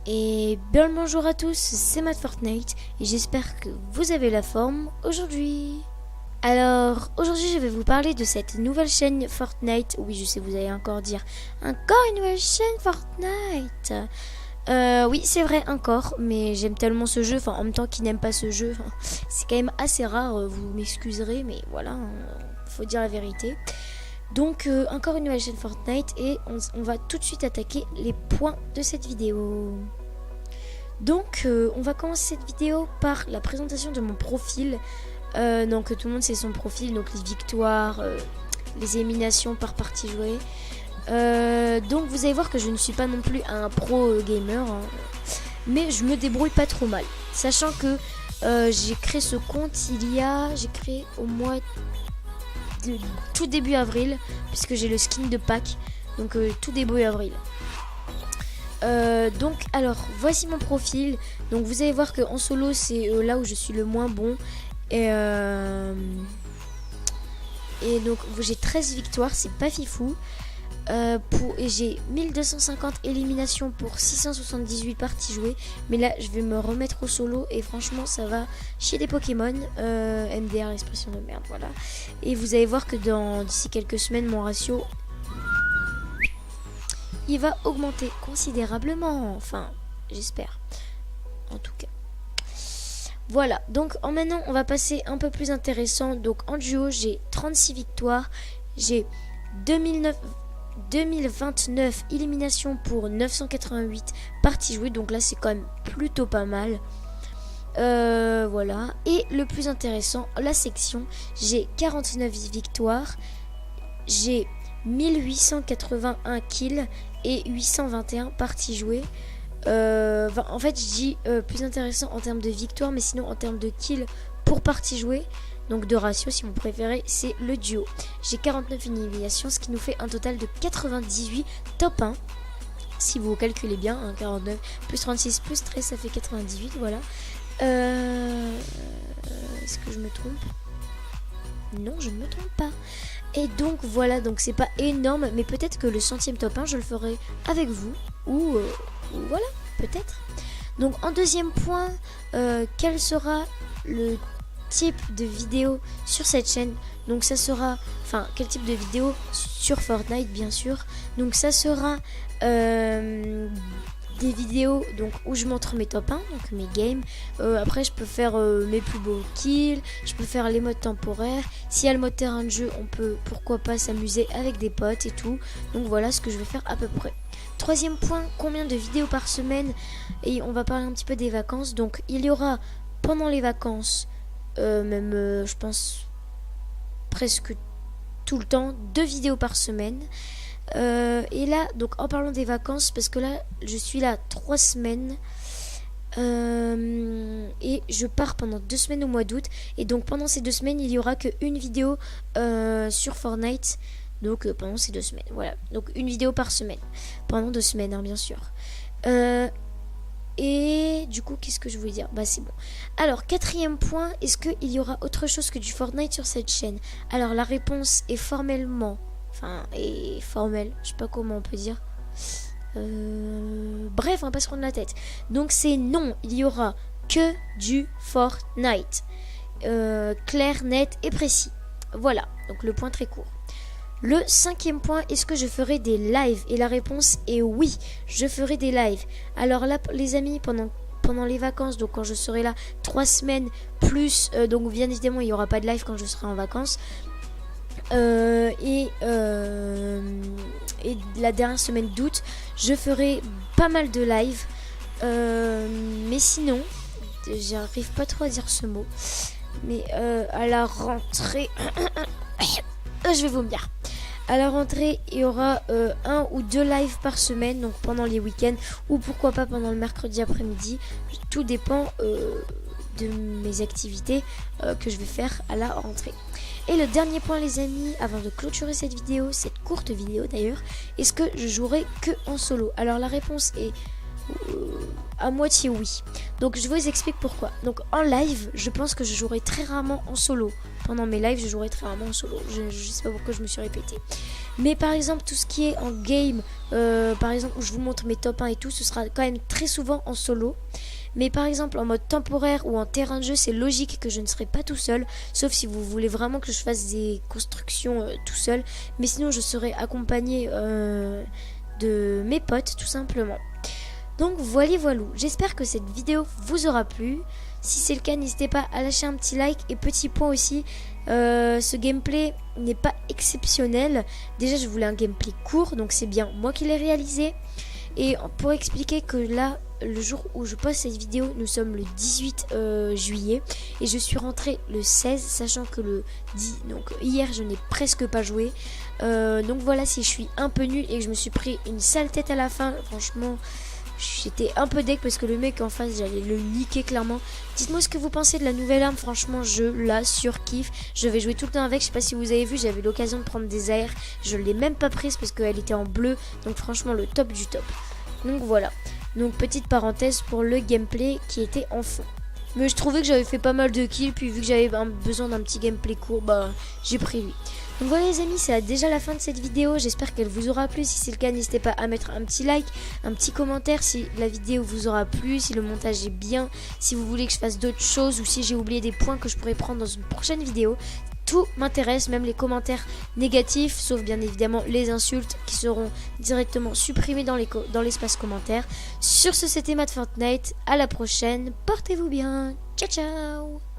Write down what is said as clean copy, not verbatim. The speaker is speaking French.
Et bien le bonjour à tous, c'est Matt Fortnite et j'espère que vous avez la forme aujourd'hui. Alors aujourd'hui je vais vous parler de cette nouvelle chaîne Fortnite. Oui, je sais, vous allez encore dire encore une nouvelle chaîne Fortnite. Oui, c'est vrai, encore, mais j'aime tellement ce jeu, en même temps qui n'aime pas ce jeu, c'est quand même assez rare, vous m'excuserez, mais voilà, faut dire la vérité. Donc encore une nouvelle chaîne Fortnite et on va tout de suite attaquer les points de cette vidéo. Donc on va commencer cette vidéo par la présentation de mon profil. Donc tout le monde sait son profil, donc les victoires, les éliminations par partie jouée. Donc vous allez voir que je ne suis pas non plus un pro gamer, hein, mais je me débrouille pas trop mal. Sachant que j'ai créé ce compte j'ai créé au mois de tout début avril, puisque j'ai le skin de Pâques, donc tout début avril. Donc alors voici mon profil. Donc vous allez voir que en solo c'est là où je suis le moins bon. Et donc j'ai 13 victoires, c'est pas fifou. Et j'ai 1250 éliminations pour 678 parties jouées. Mais là je vais me remettre au solo et franchement ça va chier des Pokémon. MDR, l'expression de merde, voilà. Et vous allez voir que d'ici quelques semaines mon ratio il va augmenter considérablement. Enfin, j'espère. En tout cas. Voilà, donc maintenant on va passer un peu plus intéressant. Donc en duo j'ai 36 victoires. J'ai 2029 éliminations pour 988 parties jouées. Donc là c'est quand même plutôt pas mal. Voilà. Et le plus intéressant, la section, j'ai 49 victoires. J'ai 1881 kills et 821 parties jouées. En fait je dis plus intéressant en termes de victoire, mais sinon en termes de kills pour partie jouée, donc de ratio si vous préférez, c'est le duo. J'ai 49 éliminations, ce qui nous fait un total de 98 top 1. Si vous calculez bien, hein, 49 plus 36 plus 13 ça fait 98, voilà. Est-ce que je me trompe? Non, je ne me trompe pas. Et donc voilà, donc c'est pas énorme, mais peut-être que le 100e top 1 je le ferai avec vous, ou voilà, peut-être. Donc en deuxième point, quel sera le type de vidéo sur cette chaîne? Donc ça sera, quel type de vidéo sur Fortnite bien sûr. Donc ça sera des vidéos donc où je montre mes top 1, donc mes games. Après je peux faire mes plus beaux kills, je peux faire les modes temporaires. S'il y a le mode terrain de jeu, on peut pourquoi pas s'amuser avec des potes et tout. Donc voilà ce que je vais faire à peu près. Troisième point, combien de vidéos par semaine? Et on va parler un petit peu des vacances. Donc il y aura pendant les vacances, je pense presque tout le temps, 2 vidéos par semaine. Et là, donc en parlant des vacances, parce que là je suis là 3 semaines et je pars pendant 2 semaines au mois d'août. Et donc pendant ces 2 semaines il y aura qu'une vidéo sur Fortnite. Donc pendant ces 2 semaines, voilà. Donc une vidéo par semaine pendant 2 semaines, hein, bien sûr. Et du coup, qu'est-ce que je voulais dire? Bah c'est bon. Alors, quatrième point, est-ce qu'il y aura autre chose que du Fortnite sur cette chaîne? Alors la réponse est formelle, je sais pas comment on peut dire. Bref, on va pas se prendre la tête. Donc c'est non, il y aura que du Fortnite. Clair, net et précis. Voilà, donc le point très court. Le 5e point, est-ce que je ferai des lives? Et la réponse est oui, je ferai des lives. Alors là, les amis, pendant les vacances, donc quand je serai là 3 semaines, plus, donc bien évidemment, il n'y aura pas de live quand je serai en vacances. Et la dernière semaine d'août, je ferai pas mal de lives. Mais sinon, j'arrive pas trop à dire ce mot. Mais à la rentrée... je vais vomir. À la rentrée, il y aura 1 ou 2 lives par semaine, donc pendant les week-ends, ou pourquoi pas pendant le mercredi après-midi. Tout dépend de mes activités que je vais faire à la rentrée. Et le dernier point, les amis, avant de clôturer cette vidéo, cette courte vidéo d'ailleurs, est-ce que je jouerai que en solo? Alors la réponse est à moitié oui. Donc je vous explique pourquoi. Donc en live, je pense que je jouerai très rarement en solo. pendant mes lives, je jouerai très rarement en solo. Je sais pas pourquoi je me suis répétée. Mais par exemple, tout ce qui est en game, par exemple, où je vous montre mes top 1 et tout, ce sera quand même très souvent en solo. Mais par exemple, en mode temporaire ou en terrain de jeu, c'est logique que je ne serai pas tout seul. Sauf si vous voulez vraiment que je fasse des constructions tout seul. Mais sinon, je serai accompagné de mes potes, tout simplement. Donc voilà. J'espère que cette vidéo vous aura plu. Si c'est le cas, n'hésitez pas à lâcher un petit like. Et petit point aussi, ce gameplay n'est pas exceptionnel. Déjà, je voulais un gameplay court, donc c'est bien moi qui l'ai réalisé. Et pour expliquer que là, le jour où je poste cette vidéo, nous sommes le 18 juillet. Et je suis rentrée le 16, sachant que le 10, donc hier, je n'ai presque pas joué. Donc voilà, si je suis un peu nulle et que je me suis pris une sale tête à la fin, franchement... J'étais un peu deck parce que le mec en face, j'allais le niquer clairement. Dites-moi ce que vous pensez de la nouvelle arme. Franchement, je la surkiffe. Je vais jouer tout le temps avec. Je sais pas si vous avez vu, j'avais l'occasion de prendre des AR. Je l'ai même pas prise parce qu'elle était en bleu. Donc franchement, le top du top. Donc voilà. Donc petite parenthèse pour le gameplay qui était en fond. Mais je trouvais que j'avais fait pas mal de kills. Puis vu que j'avais besoin d'un petit gameplay court, bah j'ai pris lui. Donc voilà les amis, c'est déjà la fin de cette vidéo. J'espère qu'elle vous aura plu. Si c'est le cas, n'hésitez pas à mettre un petit like, un petit commentaire si la vidéo vous aura plu, si le montage est bien, si vous voulez que je fasse d'autres choses ou si j'ai oublié des points que je pourrais prendre dans une prochaine vidéo. Tout m'intéresse, même les commentaires négatifs, sauf bien évidemment les insultes qui seront directement supprimées dans l'espace commentaire. Sur ce, c'était Matt Fortnite. À la prochaine. Portez-vous bien. Ciao ciao.